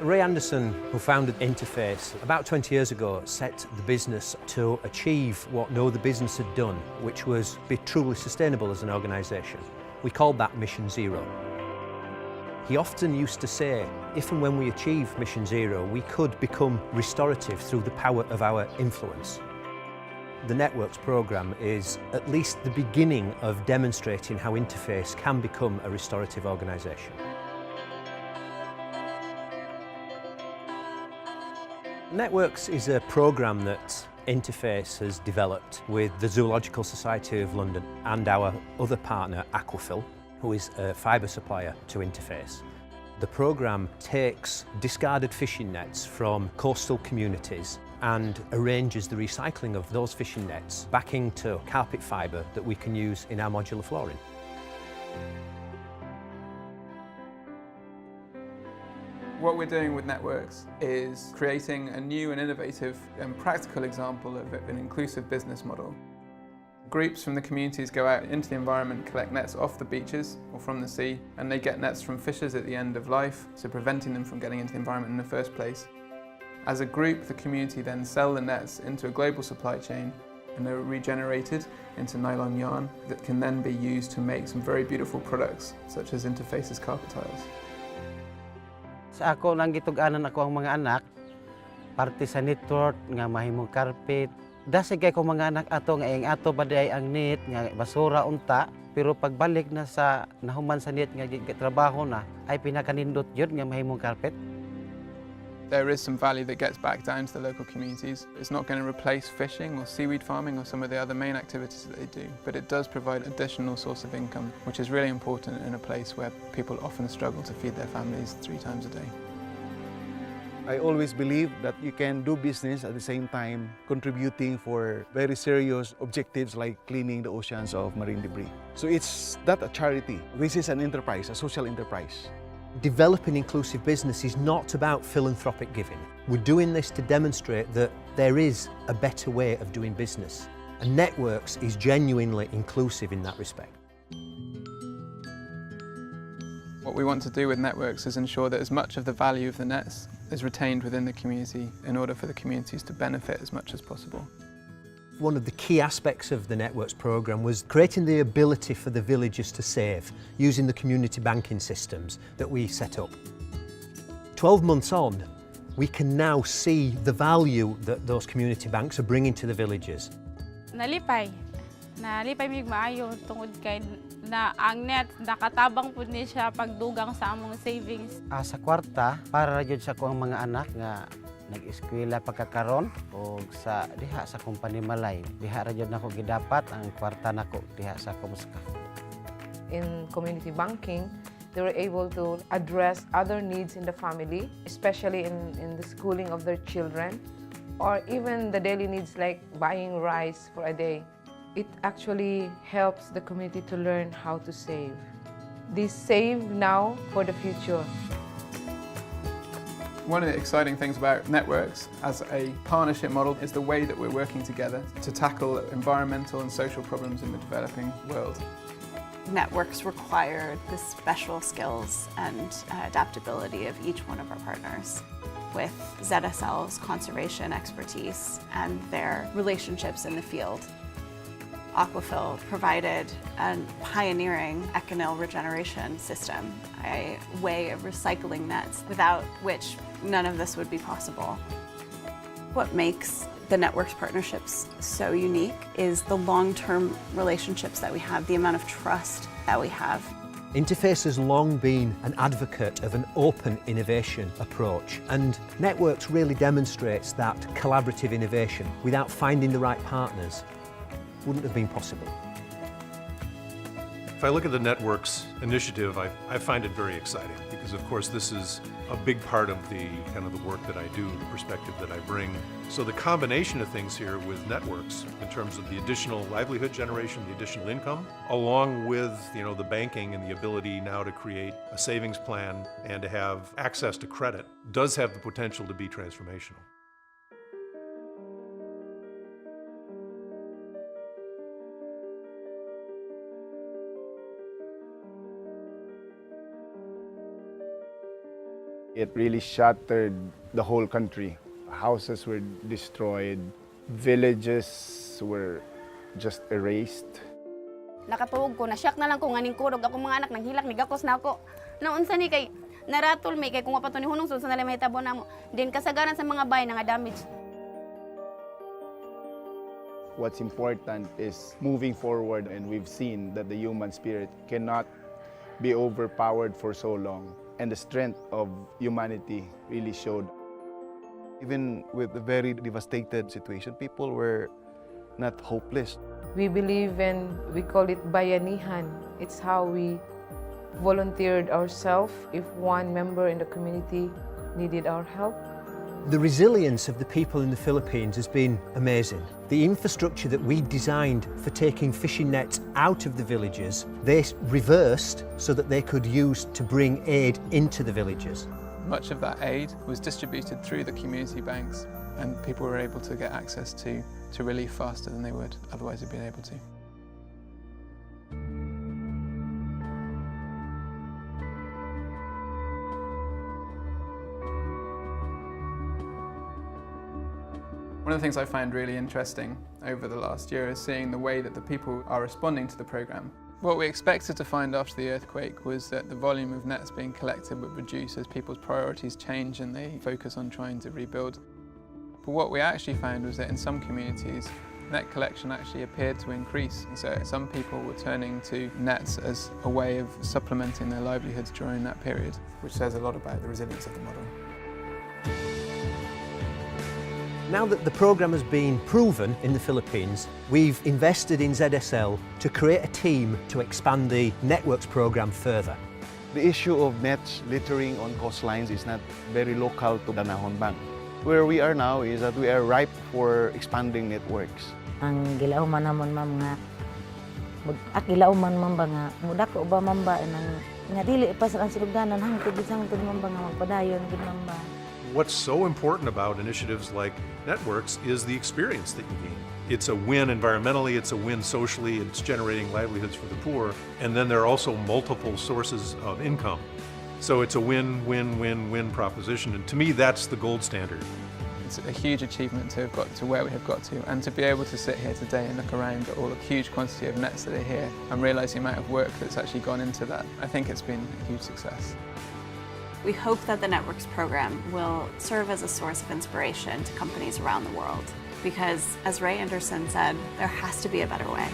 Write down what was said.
Ray Anderson, who founded Interface about 20 years ago, set the business to achieve what no other business had done, which was be truly sustainable as an organisation. We called that Mission Zero. He often used to say, if and when we achieve Mission Zero, we could become restorative through the power of our influence. The Networks programme is at least the beginning of demonstrating how Interface can become a restorative organisation. Networks is a programme that Interface has developed with the Zoological Society of London and our other partner, Aquafil, who is a fibre supplier to Interface. The programme takes discarded fishing nets from coastal communities and arranges the recycling of those fishing nets back into carpet fibre that we can use in our modular flooring. What we're doing with Networks is creating a new and innovative and practical example of an inclusive business model. Groups from the communities go out into the environment, collect nets off the beaches or from the sea, and they get nets from fishers at the end of life, so preventing them from getting into the environment in the first place. As a group, the community then sell the nets into a global supply chain, and they're regenerated into nylon yarn that can then be used to make some very beautiful products, such as Interface's carpet tiles. Sa ako nang gitug-anan ako ang mga anak, parte sa network nga mahimong carpet. Dasi kay ko mga anak ato nga ing ato baday ang net nga basura unta, pero pagbalik na sa nahuman sa net nga trabaho na ay pinakanindot yun nga mahimong carpet. There is some value that gets back down to the local communities. It's not going to replace fishing or seaweed farming or some of the other main activities that they do, but it does provide an additional source of income, which is really important in a place where people often struggle to feed their families 3 times a day. I always believe that you can do business at the same time contributing for very serious objectives like cleaning the oceans of marine debris. So it's not a charity. This is an enterprise, a social enterprise. Developing inclusive business is not about philanthropic giving. We're doing this to demonstrate that there is a better way of doing business, and Networks is genuinely inclusive in that respect. What we want to do with Networks is ensure that as much of the value of the nets is retained within the community in order for the communities to benefit as much as possible. One of the key aspects of the Networks programme was creating the ability for the villagers to save using the community banking systems that we set up. 12 months on, we can now see the value that those community banks are bringing to the villagers. Nalipay mig maayo tungod kay na ang net nakatabang pud ni siya pagdugang sa among savings. Sa kwarta para jud sa ko ang mga anak nga nag-eskwela pagkakaron o sa diha sa kumpanya Malay. Diha ra jud nako gidapat ang kwarta nako diha sa Kumuska. In community banking, they were able to address other needs in the family, especially in the schooling of their children, or even the daily needs like buying rice for a day. It actually helps the community to learn how to save. They save now for the future. One of the exciting things about Networks as a partnership model is the way that we're working together to tackle environmental and social problems in the developing world. Networks required the special skills and adaptability of each one of our partners, with ZSL's conservation expertise and their relationships in the field. Aquafil provided a pioneering Econil regeneration system, a way of recycling nets without which none of this would be possible. What makes the Networks partnerships so unique is the long-term relationships that we have, the amount of trust that we have. Interface has long been an advocate of an open innovation approach, and Networks really demonstrates that collaborative innovation without finding the right partners wouldn't have been possible. If I look at the Networks initiative, I find it very exciting because, of course, this is a big part of the work that I do, the perspective that I bring. So the combination of things here with Networks in terms of the additional livelihood generation, the additional income, along with the banking and the ability now to create a savings plan and to have access to credit, does have the potential to be transformational. It really shattered the whole country. Houses were destroyed, villages were just erased. Nakatuog ko, na-shock na lang ko, nganing kurog, ako mga anak, nanghilak, nigakos na ako. Naunsa ni kay, naratol may, kay kung wapato ni hunong, sa nalang mahitabo na mo. Din kasagaran sa mga bahay, nga damage. What's important is moving forward, and we've seen that the human spirit cannot be overpowered for so long. And the strength of humanity really showed. Even with a very devastated situation, people were not hopeless. We believe in, we call it bayanihan. It's how we volunteered ourselves if one member in the community needed our help. The resilience of the people in the Philippines has been amazing. The infrastructure that we designed for taking fishing nets out of the villages, they reversed so that they could use to bring aid into the villages. Much of that aid was distributed through the community banks, and people were able to get access to relief faster than they would otherwise have been able to. One of the things I find really interesting over the last year is seeing the way that the people are responding to the programme. What we expected to find after the earthquake was that the volume of nets being collected would reduce as people's priorities change and they focus on trying to rebuild. But what we actually found was that in some communities, net collection actually appeared to increase. And so some people were turning to nets as a way of supplementing their livelihoods during that period, which says a lot about the resilience of the model. Now that the programme has been proven in the Philippines, we've invested in ZSL to create a team to expand the networks programme further. The issue of nets littering on coastlines is not very local to Danahon Bank. Where we are now is that we are ripe for expanding networks. Ang gilauman namon ma'am nga gilauman man ba nga mudako ba man ba nga dili pa sa silugdanan hangtod bisangtod man ba nga magpadayon gid man ba. What's so important about initiatives like networks is the experience that you gain. It's a win environmentally, it's a win socially, it's generating livelihoods for the poor, and then there are also multiple sources of income. So it's a win-win-win-win proposition, and to me that's the gold standard. It's a huge achievement to have got to where we have got to, and to be able to sit here today and look around at all the huge quantity of nets that are here and realise the amount of work that's actually gone into that. I think it's been a huge success. We hope that the Networks program will serve as a source of inspiration to companies around the world because, as Ray Anderson said, there has to be a better way.